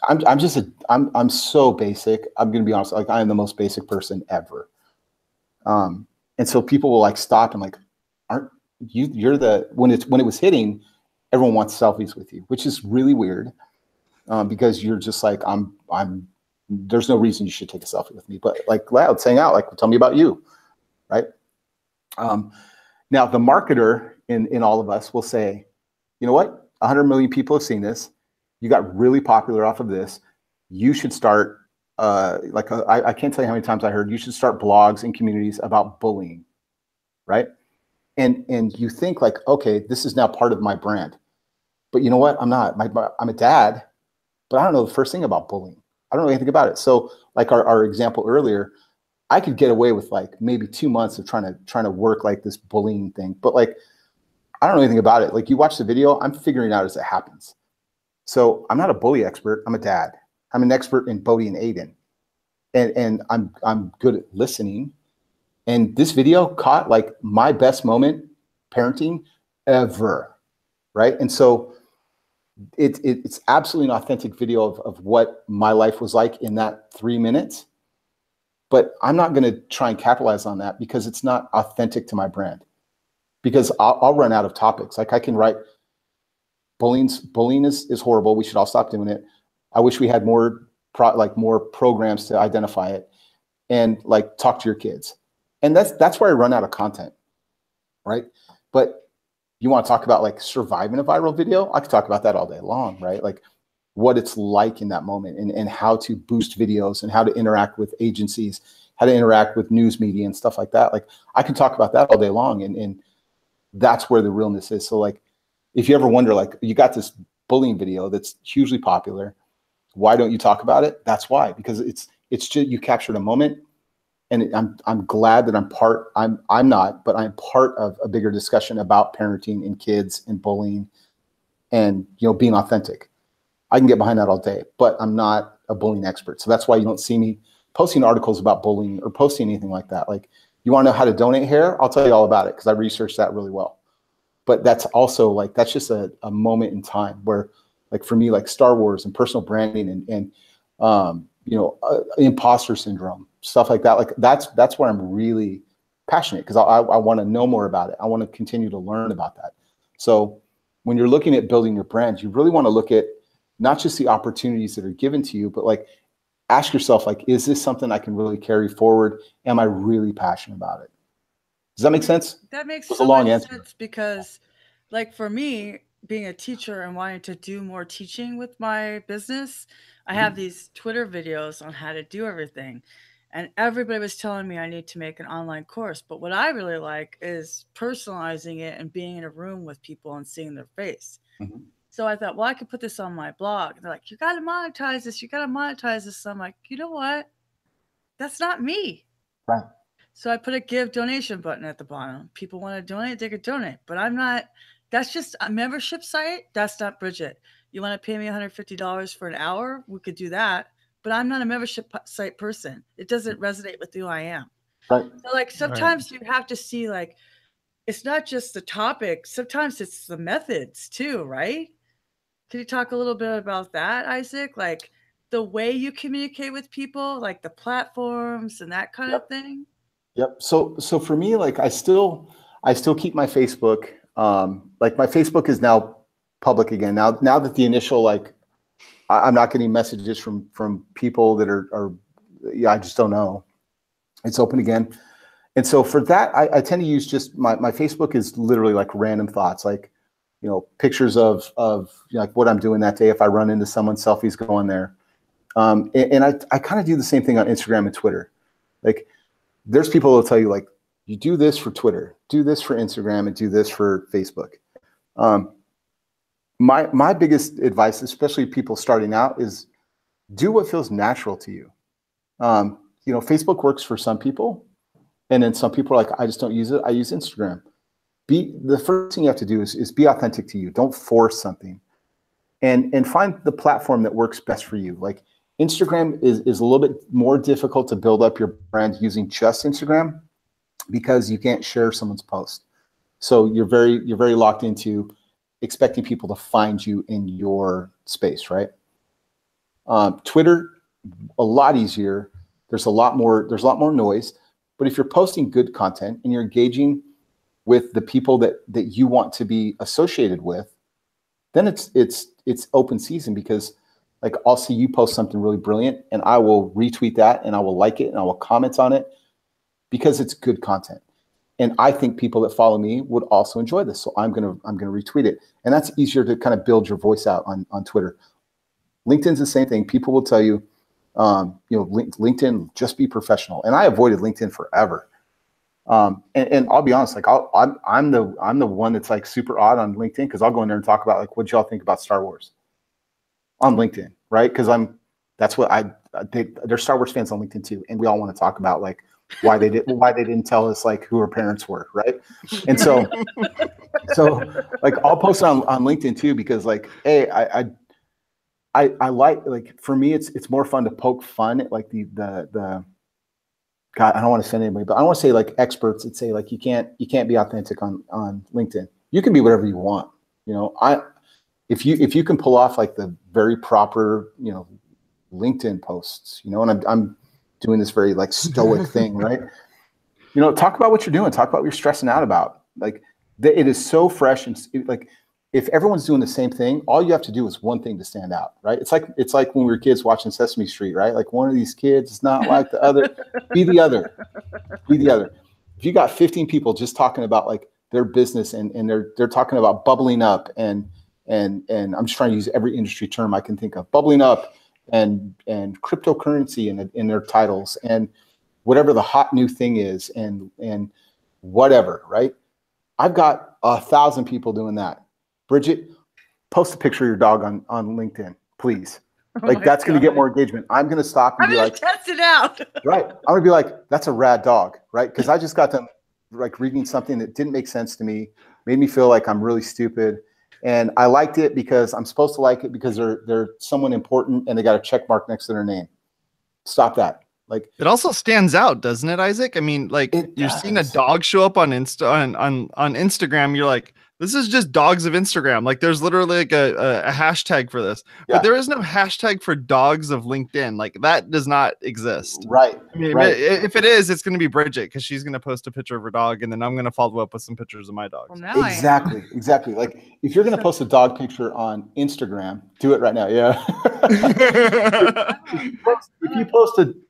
I'm so basic. I'm gonna be honest, like I am the most basic person ever. And so people will like stop and like, aren't you're the when it was hitting, everyone wants selfies with you, which is really weird. Because you're just like, there's no reason you should take a selfie with me, but like let's hang out, like tell me about you. Right. Now the marketer in all of us will say, you know what? 100 million people have seen this. You got really popular off of this. You should start, I can't tell you how many times I heard you should start blogs and communities about bullying. Right. And you think like, okay, this is now part of my brand, but you know what? I'm not, I'm a dad. But I don't know the first thing about bullying. I don't know anything about it. So like our example earlier, I could get away with like maybe 2 months of trying to work like this bullying thing. But like, I don't know anything about it. Like you watch the video, I'm figuring it out as it happens. So I'm not a bully expert. I'm a dad. I'm an expert in Bodhi and Aiden. And I'm good at listening. And this video caught like my best moment parenting ever. Right. And so it's absolutely an authentic video of what my life was like in that 3 minutes, but I'm not going to try and capitalize on that because it's not authentic to my brand, because I'll run out of topics. Like I can write bullying is horrible. We should all stop doing it. I wish we had more programs to identify it, and like talk to your kids. And that's where I run out of content. Right. But you want to talk about like surviving a viral video? I could talk about that all day long, right? Like what it's like in that moment, and how to boost videos, and how to interact with agencies, how to interact with news media and stuff like that. Like I can talk about that all day long, and that's where the realness is. So like, if you ever wonder, like you got this bullying video that's hugely popular, why don't you talk about it? That's why, because it's just, you captured a moment. And I'm glad that I'm part of a bigger discussion about parenting and kids and bullying and, you know, being authentic. I can get behind that all day, but I'm not a bullying expert. So that's why you don't see me posting articles about bullying or posting anything like that. Like, you want to know how to donate hair? I'll tell you all about it because I researched that really well. But that's also like, that's just a moment in time where, like for me, like Star Wars and personal branding and you know, imposter syndrome, stuff like that. Like that's where I'm really passionate, because I want to know more about it. I want to continue to learn about that. So when you're looking at building your brand, you really want to look at not just the opportunities that are given to you, but like ask yourself, like, is this something I can really carry forward? Am I really passionate about it? Does that make sense?
That makes so much sense, because like for me, being a teacher and wanting to do more teaching with my business, I have these Twitter videos on how to do everything. And everybody was telling me I need to make an online course. But what I really like is personalizing it and being in a room with people and seeing their face. Mm-hmm. So I thought, well, I could put this on my blog. And they're like, you got to monetize this. You got to monetize this. So I'm like, you know what? That's not me.
Right.
So I put a give donation button at the bottom. People want to donate, they could donate. But I'm not, that's just a membership site. That's not Bridget. You want to pay me $150 for an hour? We could do that. But I'm not a membership site person. It doesn't resonate with who I am.
Right.
So like sometimes you have to see like it's not just the topic. Sometimes it's the methods too, right? Can you talk a little bit about that, Isaac? Like the way you communicate with people, like the platforms and that kind of thing?
Yep. So for me, like I still keep my Facebook. Like my Facebook is now public again. Now that the initial, like, I'm not getting messages from people that are I just don't know. It's open again. And so for that, I tend to use just my Facebook is literally like random thoughts, like, you know, pictures of you know, like what I'm doing that day. If I run into someone, selfies go on there. And I kind of do the same thing on Instagram and Twitter. Like there's people who will tell you, like, you do this for Twitter, do this for Instagram, and do this for Facebook. My biggest advice, especially people starting out, is do what feels natural to you. You know, Facebook works for some people, and then some people are like, I just don't use it. I use Instagram. The first thing you have to do is be authentic to you. Don't force something, and find the platform that works best for you. Like Instagram is a little bit more difficult to build up your brand using just Instagram because you can't share someone's post. So you're very locked into expecting people to find you in your space, right? Twitter, a lot easier. There's a lot more noise. But if you're posting good content and you're engaging with the people that you want to be associated with, then it's open season, because like I'll see you post something really brilliant and I will retweet that and I will like it and I will comment on it because it's good content. And I think people that follow me would also enjoy this. So I'm gonna retweet it. And that's easier to kind of build your voice out on Twitter. LinkedIn's the same thing. People will tell you, you know, LinkedIn, just be professional. And I avoided LinkedIn forever. And I'll be honest, like I'm the one that's like super odd on LinkedIn, because I'll go in there and talk about like, what y'all think about Star Wars on LinkedIn, right? Because there's Star Wars fans on LinkedIn too, and we all want to talk about like why they didn't tell us like who our parents were, right? And so like I'll post on LinkedIn too, because like, hey, I like for me it's more fun to poke fun at like the God, I don't want to offend anybody, but I don't want to say like experts that say like you can't be authentic on LinkedIn. You can be whatever you want. You know, if you can pull off like the very proper, you know, LinkedIn posts, you know, and I'm doing this very like stoic thing, right? You know, talk about what you're doing, talk about what you're stressing out about. Like it is so fresh, and like if everyone's doing the same thing, all you have to do is one thing to stand out, right? It's like when we were kids watching Sesame Street, right? Like one of these kids is not like the other. Be the other. Be the other. If you got 15 people just talking about like their business and they're talking about bubbling up and I'm just trying to use every industry term I can think of, bubbling up and cryptocurrency in their titles and whatever the hot new thing is and whatever, right? I've got 1,000 people doing that. Bridget, post a picture of your dog on LinkedIn, please. Like that's going to get more engagement. I'm going to stop and be like,
test it out.
Right. I'm going to be like, that's a rad dog, right? Because I just got them like reading something that didn't make sense to me, made me feel like I'm really stupid. And I liked it because I'm supposed to like it because they're someone important and they got a check mark next to their name. Stop that. Like
it also stands out, doesn't it, Isaac? I mean, like you're seeing a dog show up on Instagram. You're like, this is just dogs of Instagram. Like there's literally like a hashtag for this, but there is no hashtag for dogs of LinkedIn. Like that does not exist.
Right.
I mean,
right.
If it is, it's going to be Bridget, because she's going to post a picture of her dog, and then I'm going to follow up with some pictures of my dogs.
Well,
exactly. Like if you're going to post a dog picture on Instagram, do it right now. Yeah.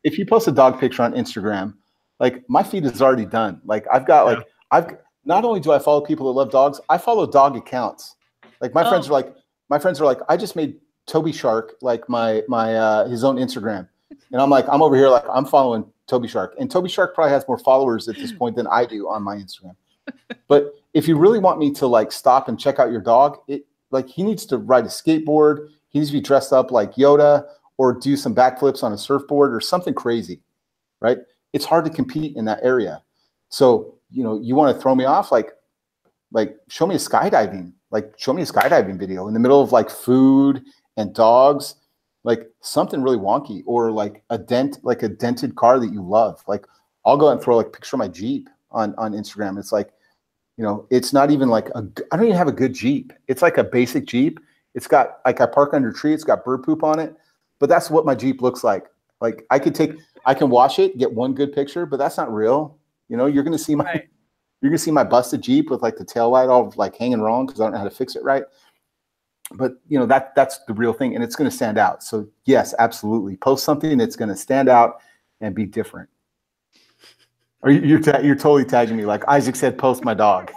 if you post a dog picture on Instagram, like my feed is already done. Like I've got not only do I follow people that love dogs, I follow dog accounts. Like my friends are like, I just made Toby Shark like my his own Instagram. And I'm like, I'm over here like I'm following Toby Shark. And Toby Shark probably has more followers at this point than I do on my Instagram. But if you really want me to like stop and check out your dog, like he needs to ride a skateboard, he needs to be dressed up like Yoda or do some backflips on a surfboard or something crazy, right? It's hard to compete in that area. So you know, you want to throw me off, like show me a skydiving video in the middle of like food and dogs, like something really wonky, or like a dented car that you love. Like I'll go and throw like a picture of my Jeep on Instagram. It's like, You know, it's not even like I don't even have a good Jeep. It's like a basic Jeep. It's got like I park under a tree. It's got bird poop on it, but that's what my Jeep looks like. Like I can wash it, get one good picture, but that's not real. You know, you're gonna see my busted Jeep with like the tail light all like hanging wrong because I don't know how to fix it right. But you know that's the real thing, and it's going to stand out. So yes, absolutely, post something that's going to stand out and be different. Or you're totally tagging me like Isaac said, post my dog.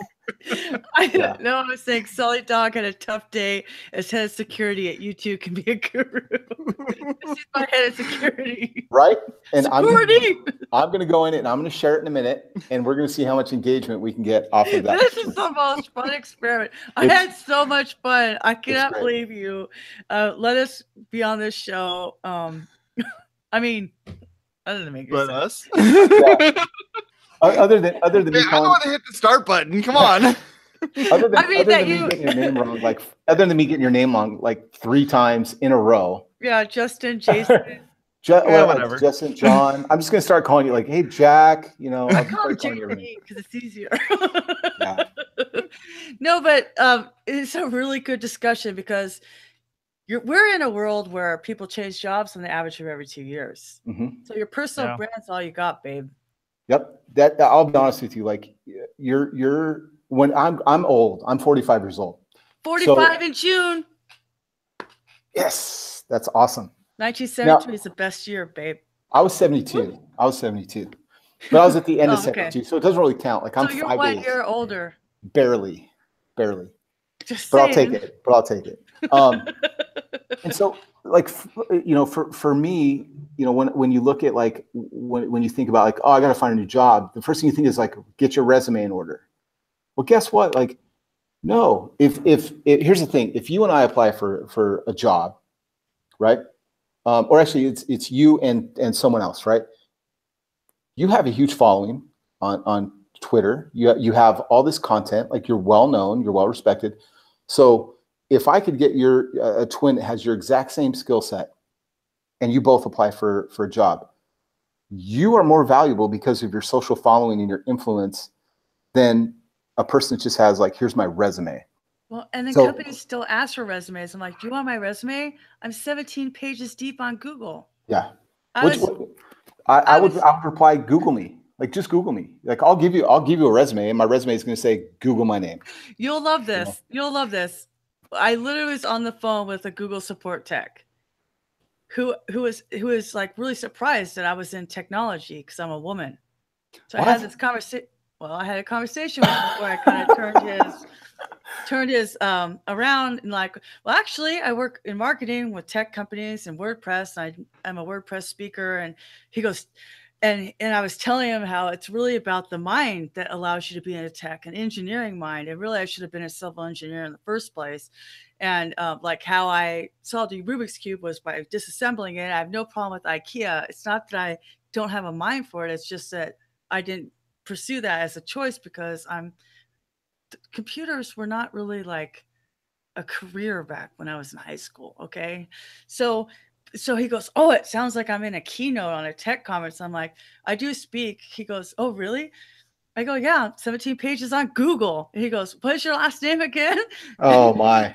I was saying Sully Dog had a tough day as head of security at U2 can be a guru. This is my head of security.
Right? And
security.
I'm going to go in it and I'm going to share it in a minute and we're going to see how much engagement we can get off of that.
This is the most fun experiment. I had so much fun. I cannot believe you. Let us be on this show. I mean, other than make
but us.
Other than me,
I don't want to hit the start button. Come on.
Other than me getting your name wrong, like other than me getting your name wrong like 3 times in a row.
Yeah, Justin, Jason.
Whatever.
Justin, John. I'm just gonna start calling you like, hey Jack. You know,
I call him JP because it's easier. Yeah. No, but it's a really good discussion because we're in a world where people change jobs on the average of every 2 years.
Mm-hmm.
So your personal brand's all you got, babe.
Yep. That I'll be honest with you. Like you're when I'm old. I'm 45 years old.
45 in June.
Yes, that's awesome.
1972 is the best year, babe.
I was 72. But I was at the end of 72, so it doesn't really count. Like I'm 5 days.
So you're 1 year older.
Barely.
Just
but
saying.
I'll take it. And so, like, you know, for me, you know, when you look at like when you think about like, oh, I got to find a new job, the first thing you think is like, get your resume in order. Well, guess what? Like, no. If here's the thing: if you and I apply for a job, right? Or actually, it's you and someone else, right? You have a huge following on Twitter. You have all this content, like you're well known, you're well respected. So if I could get a twin that has your exact same skill set and you both apply for a job, you are more valuable because of your social following and your influence than a person that just has like, here's my resume.
Well, and then companies still ask for resumes. I'm like, do you want my resume? I'm 17 pages deep on Google.
Yeah. I would reply, Google me. Like, just Google me. Like, I'll give you a resume, and my resume is going to say, Google my name.
You'll love this. You know? You'll love this. I literally was on the phone with a Google support tech who was like really surprised that I was in technology because I'm a woman. So I had this conversation. Well, I had a conversation with him where I kind of turned his around and like, well, actually, I work in marketing with tech companies and WordPress. I'm a WordPress speaker, and he goes. And I was telling him how it's really about the mind that allows you to be in a tech, an engineering mind. And really, I should have been a civil engineer in the first place. And like how I solved the Rubik's Cube was by disassembling it. I have no problem with IKEA. It's not that I don't have a mind for it. It's just that I didn't pursue that as a choice because computers were not really like a career back when I was in high school. Okay. So he goes, oh, it sounds like I'm in a keynote on a tech conference. I'm like, I do speak. He goes, oh, really? I go, yeah, 17 pages on Google. And he goes, what's your last name again?
Oh, my.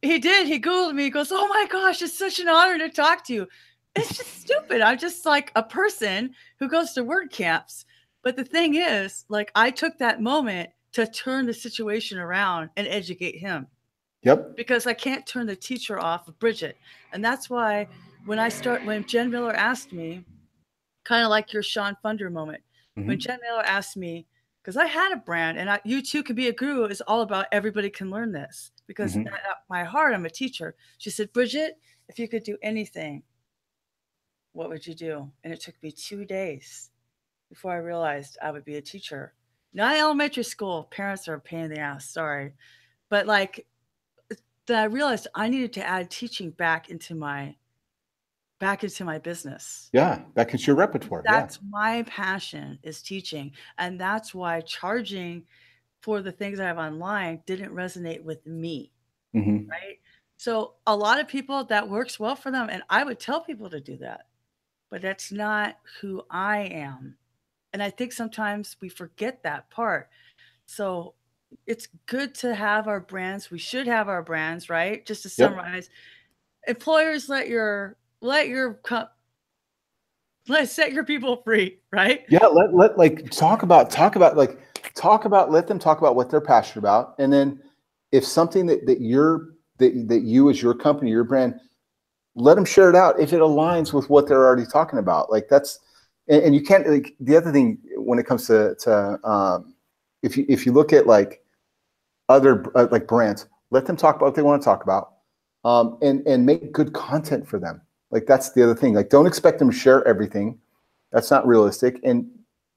He did. He Googled me. He goes, oh, my gosh, it's such an honor to talk to you. It's just stupid. I'm just like a person who goes to word camps. But the thing is, like, I took that moment to turn the situation around and educate him.
Yep.
Because I can't turn the teacher off of Bridget. And that's why when Jen Miller asked me, kind of like your Sean Funder moment, when Jen Miller asked me, because I had a brand and you too can be a guru is all about everybody can learn this. Because at my heart, I'm a teacher. She said, Bridget, if you could do anything, what would you do? And it took me 2 days before I realized I would be a teacher. Not elementary school. Parents are a pain in the ass. Sorry. But like, then I realized I needed to add teaching back into my business.
Yeah, back into your repertoire.
That's my passion is teaching. And that's why charging for the things I have online didn't resonate with me. Right? So a lot of people that works well for them. And I would tell people to do that, but that's not who I am. And I think sometimes we forget that part. So it's good to have our brands. We should have our brands, right? Just to summarize, employers, let set your people free, right?
Yeah, let like talk about let them talk about what they're passionate about, and then if something that you as your company, your brand, let them share it out if it aligns with what they're already talking about. Like that's, and you can't, like, the other thing when it comes to if you look at like other like brands, let them talk about what they want to talk about, and make good content for them. Like that's the other thing. Like don't expect them to share everything. That's not realistic. And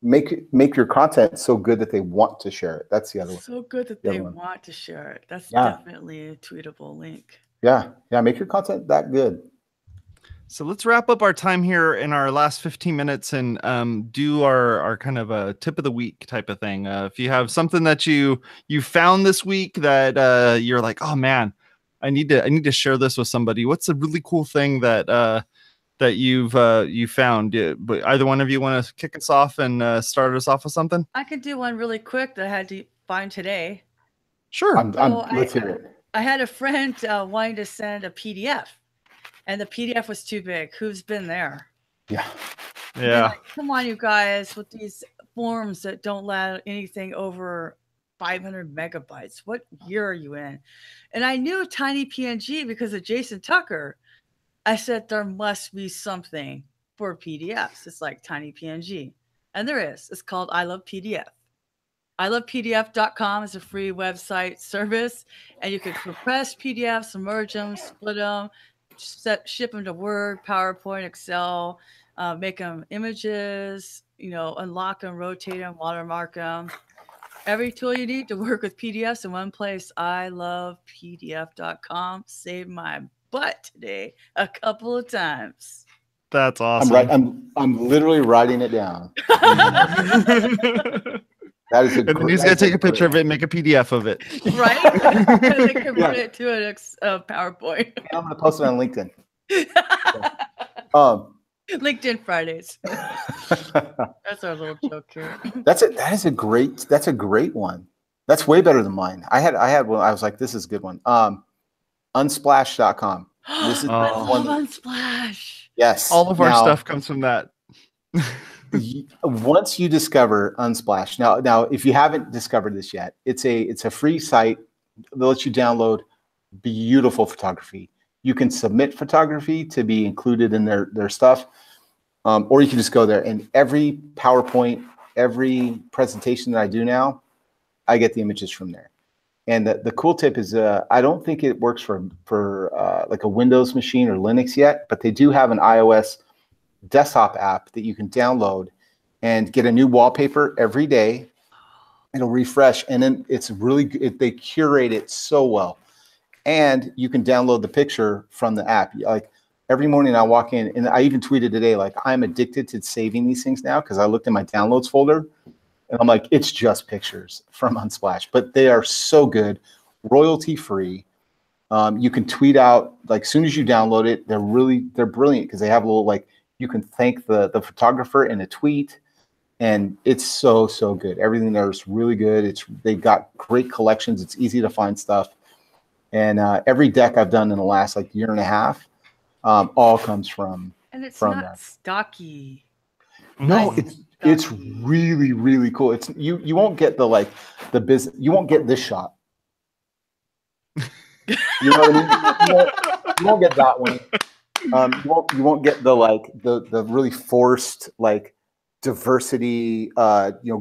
make your content so good that they want to share it. That's the other one.
So good that they want to share it. That's definitely a tweetable link.
Yeah. Make your content that good.
So let's wrap up our time here in our last 15 minutes and do our kind of a tip of the week type of thing. If you have something that you found this week that you're like, oh man, I need to share this with somebody. What's a really cool thing that you found? But either one of you want to kick us off and start us off with something? I
could do one really quick that I had to find today.
Sure.
Let's hear it.
I had a friend wanting to send a PDF, and the PDF was too big. Who's been there?
Yeah.
Like, come on, you guys, with these forms that don't allow anything over 500 megabytes. What year are you in? And I knew tiny PNG because of Jason Tucker. I said, there must be something for PDFs. It's like tiny PNG. And there is. It's called I Love PDF. ilovepdf.com is a free website service. And you can compress PDFs, merge them, split them, ship them to Word, PowerPoint, Excel, make them images, unlock them, rotate them, watermark them. Every tool you need to work with PDFs in one place. ilovepdf.com. Saved my butt today a couple of times.
That's awesome.
I'm literally writing it down. That is
and then he's gonna take a picture of it and make a PDF of it.
Right? And then convert it to a PowerPoint.
I'm gonna post it on LinkedIn.
LinkedIn Fridays. That's our little joke here.
That's a great one. That's way better than mine. I had one. I was like, this is a good one. Unsplash.com. This is
I love Unsplash.
Yes.
All of our stuff comes from that.
Once you discover Unsplash, now if you haven't discovered this yet, it's a free site that lets you download beautiful photography. You can submit photography to be included in their stuff, or you can just go there. And every PowerPoint, every presentation that I do now, I get the images from there. And the cool tip is I don't think it works for like a Windows machine or Linux yet, but they do have an iOS desktop app that you can download and get a new wallpaper every day. It'll refresh, and then it's really good. They curate it so well. And you can download the picture from the app. Like every morning I walk in, and I even tweeted today, like I'm addicted to saving these things now because I looked in my downloads folder and I'm like, it's just pictures from Unsplash, but they are so good, royalty free. You can tweet out, like as soon as you download it, they're brilliant because they have a little, like you can thank the photographer in a tweet, and it's so good. Everything there is really good. They've got great collections. It's easy to find stuff. And every deck I've done in the last like year and a half, all comes from.
And it's not that stocky.
No, it's really, really cool. It's you won't get the business. You won't get this shot. You know what I mean? You won't get that one. You won't get the really forced like diversity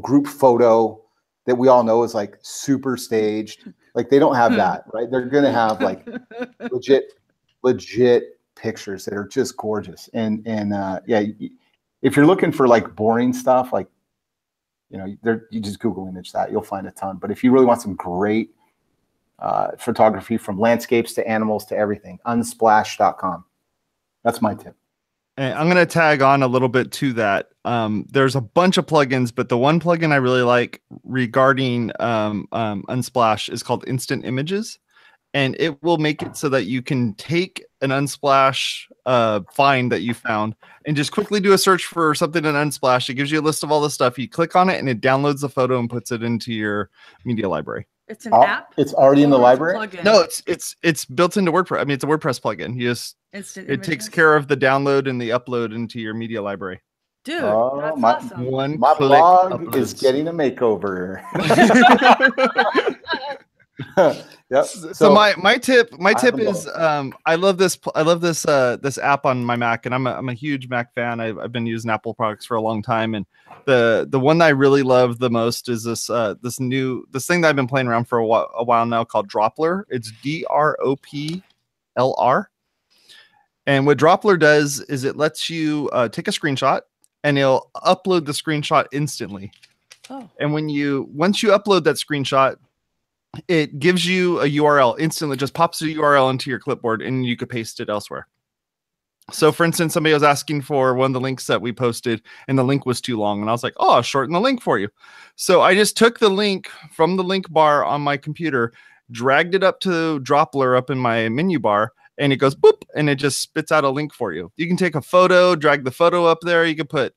group photo that we all know is like super staged. Like they don't have that, right? They're gonna have like legit pictures that are just gorgeous. And if you're looking for like boring stuff, like you just Google image that, you'll find a ton. But if you really want some great photography from landscapes to animals to everything, unsplash.com. That's my tip.
And I'm going to tag on a little bit to that. There's a bunch of plugins, but the one plugin I really like regarding Unsplash is called Instant Images. And it will make it so that you can take an Unsplash find that you found and just quickly do a search for something in Unsplash. It gives you a list of all the stuff. You click on it and it downloads the photo and puts it into your media library.
It's an app.
It's already in the library.
No, it's built into WordPress. I mean, it's a WordPress plugin. It takes care of the download and the upload into your media librry.
Dude, that's awesome.
My blog is getting a makeover. Yep.
So my tip is I love this app on my Mac, and I'm a huge Mac fan. I've been using Apple products for a long time, and the one that I really love the most is this thing that I've been playing around for a while now called Droppler. It's DROPLR. And what Droppler does is it lets you take a screenshot, and it'll upload the screenshot instantly.
Oh.
And once you upload that screenshot, it gives you a URL instantly, just pops a URL into your clipboard, and you could paste it elsewhere. So for instance, somebody was asking for one of the links that we posted, and the link was too long. And I was like, oh, I'll shorten the link for you. So I just took the link from the link bar on my computer, dragged it up to Droppler up in my menu bar, and it goes boop, and it just spits out a link for you. You can take a photo, drag the photo up there. You could put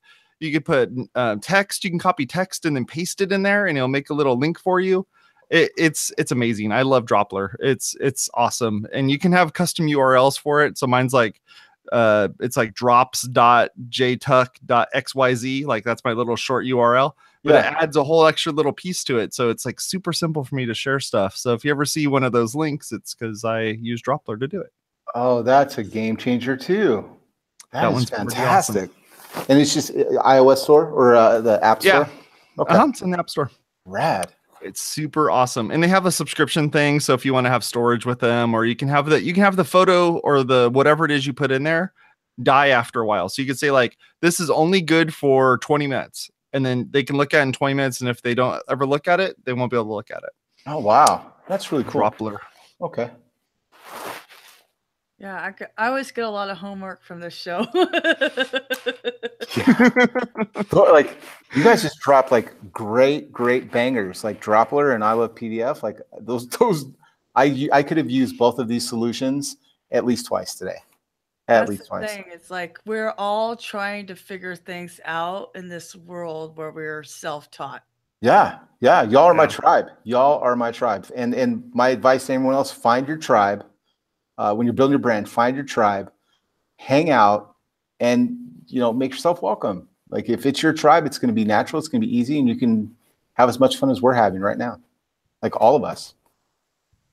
text. You can copy text and then paste it in there, and it'll make a little link for you. It's amazing. I love Droppler. It's awesome, and you can have custom URLs for it. So mine's like it's like drops.jtuck.xyz. Like that's my little short URL, but it adds a whole extra little piece to it. So it's like super simple for me to share stuff. So if you ever see one of those links, it's because I use Droppler to do it.
Oh, that's a game changer too. That one's fantastic. Awesome. And it's just iOS store or the App Store?
Yeah. Okay. It's in the App Store.
Rad.
It's super awesome. And they have a subscription thing. So if you want to have storage with them, or you can have the photo or the whatever it is you put in there die after a while. So you could say like, this is only good for 20 minutes. And then they can look at it in 20 minutes. And if they don't ever look at it, they won't be able to look at it.
Oh, wow. That's really cool.
Droppler.
Okay.
Yeah, I always get a lot of homework from this show.
Like you guys just dropped like great bangers like Droppler and I Love PDF. Like those I could have used both of these solutions at least twice today. At least twice.
It's like we're all trying to figure things out in this world where we're self-taught.
Yeah. Y'all are my tribe. Y'all are my tribe. And my advice to anyone else: find your tribe. When you're building your brand, find your tribe, hang out, and make yourself welcome. Like if it's your tribe, it's going to be natural, it's going to be easy, and you can have as much fun as we're having right now. Like all of us.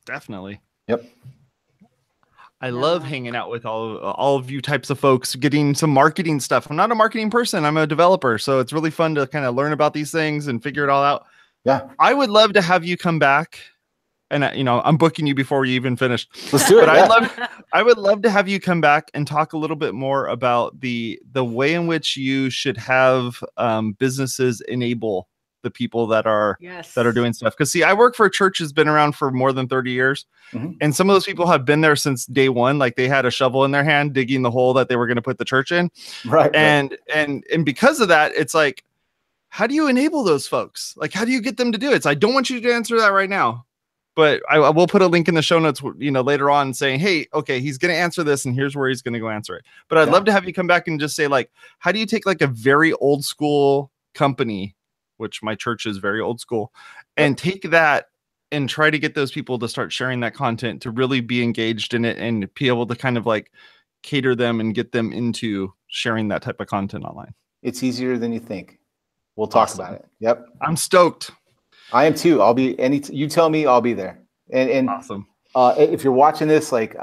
Definitely.
Yep.
I love hanging out with all of you types of folks, getting some marketing stuff. I'm not a marketing person, I'm a developer, so it's really fun to kind of learn about these things and figure it all out.
Yeah.
I would love to have you come back. And I'm booking you before you even finished.
Let's do it.
But I would love to have you come back and talk a little bit more about the way in which you should have businesses enable the people that are doing stuff. Because see, I work for a church that's been around for more than 30 years, and some of those people have been there since day one. Like they had a shovel in their hand digging the hole that they were going to put the church in.
Right.
And because of that, it's like, how do you enable those folks? Like, how do you get them to do it? So I don't want you to answer that right now. But I will put a link in the show notes, later on saying, hey, okay, he's going to answer this and here's where he's going to go answer it. But I'd love to have you come back and just say, like, how do you take like a very old school company, which my church is very old school, and take that and try to get those people to start sharing that content, to really be engaged in it and be able to kind of like cater them and get them into sharing that type of content online.
It's easier than you think. We'll talk about it. Yep.
I'm stoked.
I am too. I'll be you tell me, I'll be there. And
awesome.
If you're watching this, like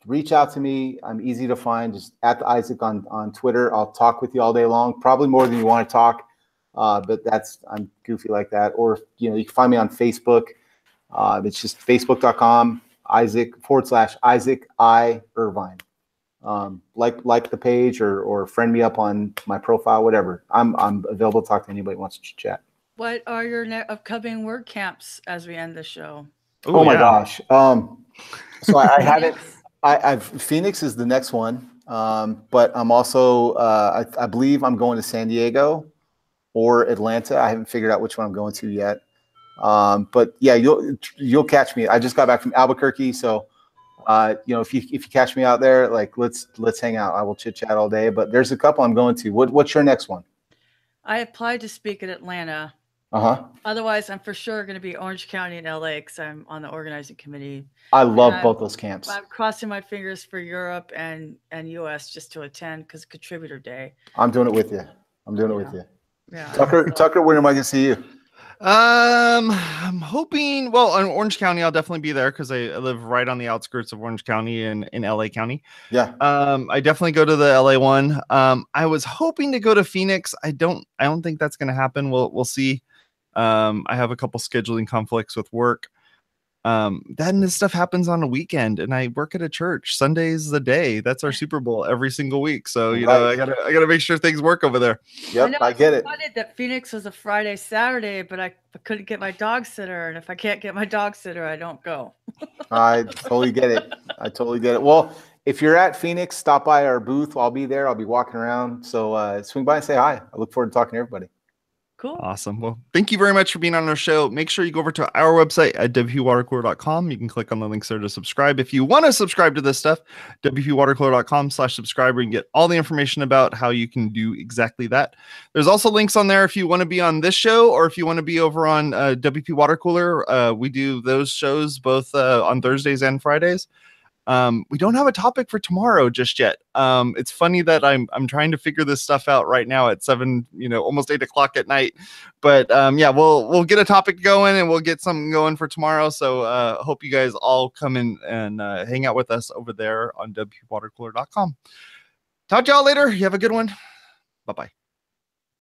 reach out to me. I'm easy to find. Just at Isaac on Twitter. I'll talk with you all day long, probably more than you want to talk. But I'm goofy like that. Or you can find me on Facebook. It's just facebook.com Isaac I Irvine. Like the page or friend me up on my profile, whatever. I'm available to talk to anybody who wants to chat.
What are your upcoming word camps as we end the show?
Oh my gosh. So I haven't. Phoenix is the next one, but I'm also. I believe I'm going to San Diego or Atlanta. I haven't figured out which one I'm going to yet. But yeah, you'll catch me. I just got back from Albuquerque, so if you catch me out there, like let's hang out. I will chit chat all day. But there's a couple I'm going to. What's your next one?
I applied to speak at Atlanta. Otherwise, I'm for sure going to be Orange County and LA because I'm on the organizing committee.
I love both those camps.
I'm crossing my fingers for Europe and US just to attend because Contributor Day.
I'm doing it with you. With you.
Yeah.
Tucker, when am I going to see you?
I'm hoping, well, in Orange County, I'll definitely be there because I live right on the outskirts of Orange County and in LA County.
Yeah.
I definitely go to the LA one. I was hoping to go to Phoenix. I don't think that's going to happen. We'll see. I have a couple scheduling conflicts with work. Then this stuff happens on a weekend and I work at a church. Sunday's the day. That's our Super Bowl every single week. So, you know, I gotta make sure things work over there.
Yep, I get it.
I wanted that Phoenix was a Friday, Saturday, but I couldn't get my dog sitter. And if I can't get my dog sitter, I don't go.
I totally get it. Well, if you're at Phoenix, stop by our booth. I'll be there. I'll be walking around. So swing by and say hi. I look forward to talking to everybody.
Cool.
Awesome. Well, thank you very much for being on our show. Make sure you go over to our website at WPwatercooler.com. You can click on the links there to subscribe. If you want to subscribe to this stuff, WPwatercooler.com/subscribe, where you can get all the information about how you can do exactly that. There's also links on there if you want to be on this show or if you want to be over on WP Watercooler. We do those shows both on Thursdays and Fridays. We don't have a topic for tomorrow just yet. It's funny that I'm trying to figure this stuff out right now at 7, almost 8 o'clock at night. But yeah, we'll get a topic going and we'll get something going for tomorrow. So hope you guys all come in and hang out with us over there on WPwatercooler.com. Talk to y'all later. You have a good one. Bye-bye.